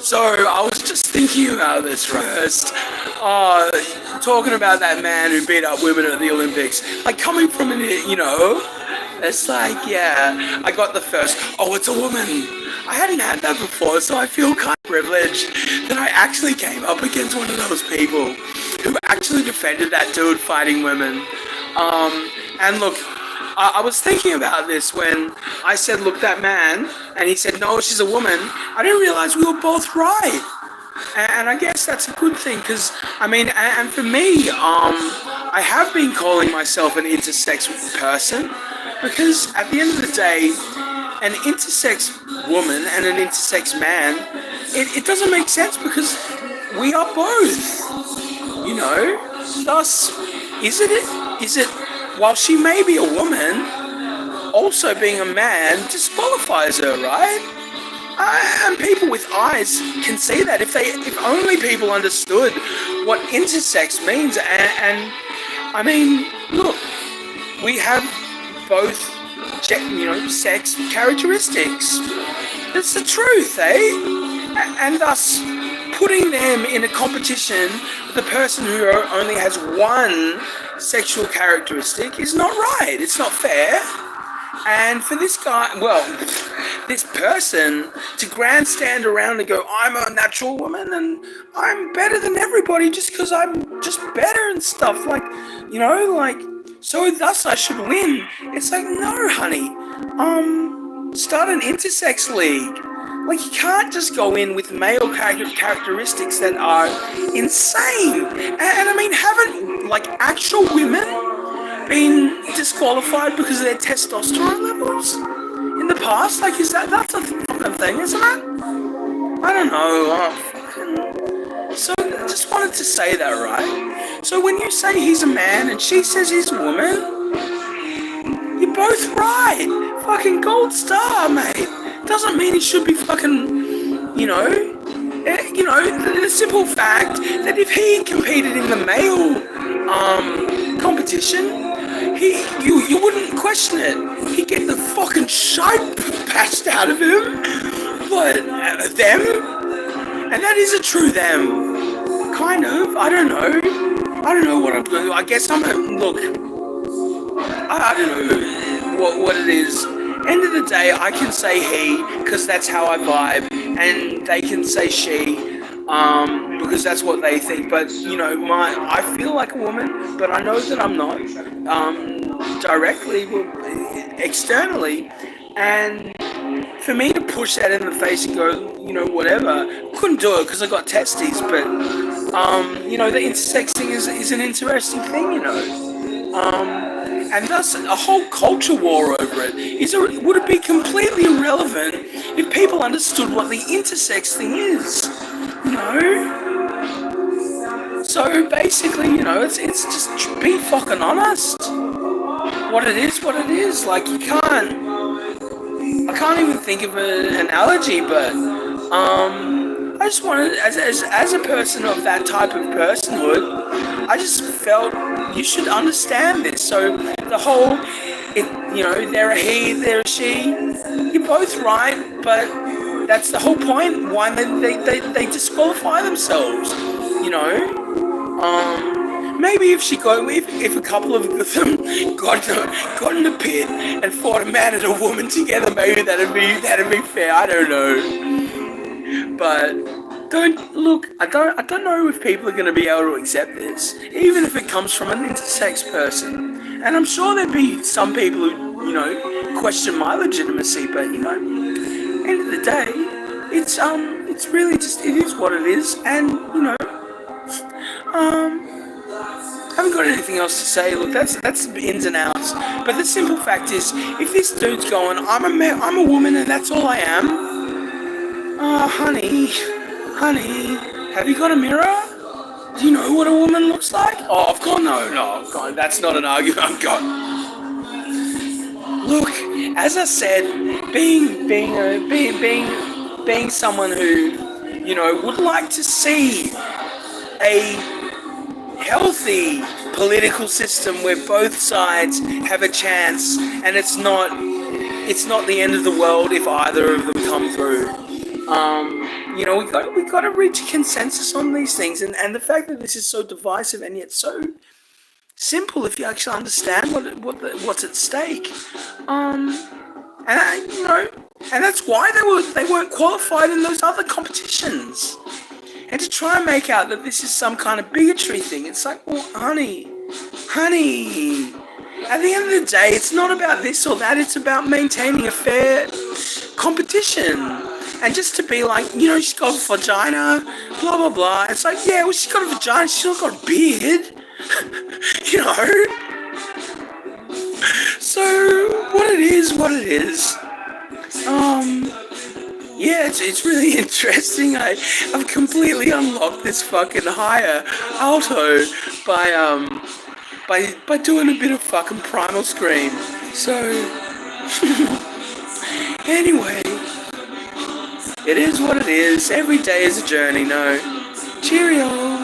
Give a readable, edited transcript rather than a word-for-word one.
So I was just thinking about this first. Uh, Talking about that man who beat up women at the Olympics. Like coming from an, it's like, yeah, I got the first, oh, it's a woman. I hadn't had that before, so I feel kind of privileged that I actually came up against one of those people who actually defended that dude fighting women. And look, I was thinking about this when I said, look, that man, and he said, no, she's a woman. I didn't realize we were both right. And I guess that's a good thing because, I mean, and for me, I have been calling myself an intersex person because at the end of the day, an intersex woman and an intersex man, it doesn't make sense because we are both, you know? Thus, is it, while she may be a woman, also being a man disqualifies her, right? And people with eyes can see that if only people understood what intersex means. And I mean, look, we have both, sex characteristics. It's the truth, eh? And thus, putting them in a competition with a person who only has one sexual characteristic is not right. It's not fair. And for this guy, well, this person to grandstand around and go, I'm a natural woman and I'm better than everybody just because I'm just better and stuff. Like, so thus I should win. It's like, no, honey. Start an intersex league. Like, you can't just go in with male characteristics that are insane. And I mean, haven't, like, actual women been disqualified because of their testosterone levels in the past? Like, that's a fucking thing, isn't it? I don't know. So, I just wanted to say that, right? So, when you say he's a man and she says he's a woman, you're both right. Fucking gold star, mate. Doesn't mean he should be fucking, the simple fact that if he competed in the male competition, you wouldn't question it. He'd get the fucking shite patched out of him. But them, and that is a true them, kind of. I don't know what I'm doing. I guess I don't know what it is. End of the day, I can say he because that's how I vibe, and they can say she because that's what they think. But I feel like a woman, but I know that I'm not directly, externally, and for me to push that in the face and go, whatever, couldn't do it because I got testes. But the intersex thing is an interesting thing, and thus a whole culture war over it would it be completely irrelevant if people understood what the intersex thing is, So basically, it's just be fucking honest. What it is. Like, I can't even think of an analogy, but I just wanted, as a person of that type of personhood, I just felt you should understand this. So the whole, they're a he, they're a she. You're both right, but that's the whole point. Why they disqualify themselves, Maybe if a couple of them got in a pit and fought a man and a woman together, maybe that'd be fair. I don't know, but I don't know if people are going to be able to accept this, even if it comes from an intersex person. And I'm sure there'd be some people who question my legitimacy, but end of the day, it's really just, it is what it is, and I haven't got anything else to say. Look, that's the ins and outs. But the simple fact is, if this dude's going, I'm a woman and that's all I am. Oh, honey, have you got a mirror? Do you know what a woman looks like? Oh, of course, no, that's not an argument I've got. Look, as I said, being someone who, would like to see a healthy political system where both sides have a chance, and it's not the end of the world if either of them come through. You know, we got to reach a consensus on these things, and the fact that this is so divisive and yet so simple if you actually understand what's at stake. And you know, and that's why they weren't qualified in those other competitions. And to try and make out that this is some kind of bigotry thing, it's like, well, honey, at the end of the day, it's not about this or that, it's about maintaining a fair competition. And just to be like, you know, she's got a vagina, blah, blah, blah. It's like, yeah, well, she's got a vagina, she's not got a beard. You know? So, what it is. Yeah, it's really interesting. I've completely unlocked this fucking higher alto by doing a bit of fucking primal scream. So anyway, it is what it is. Every day is a journey, no. Cheerio.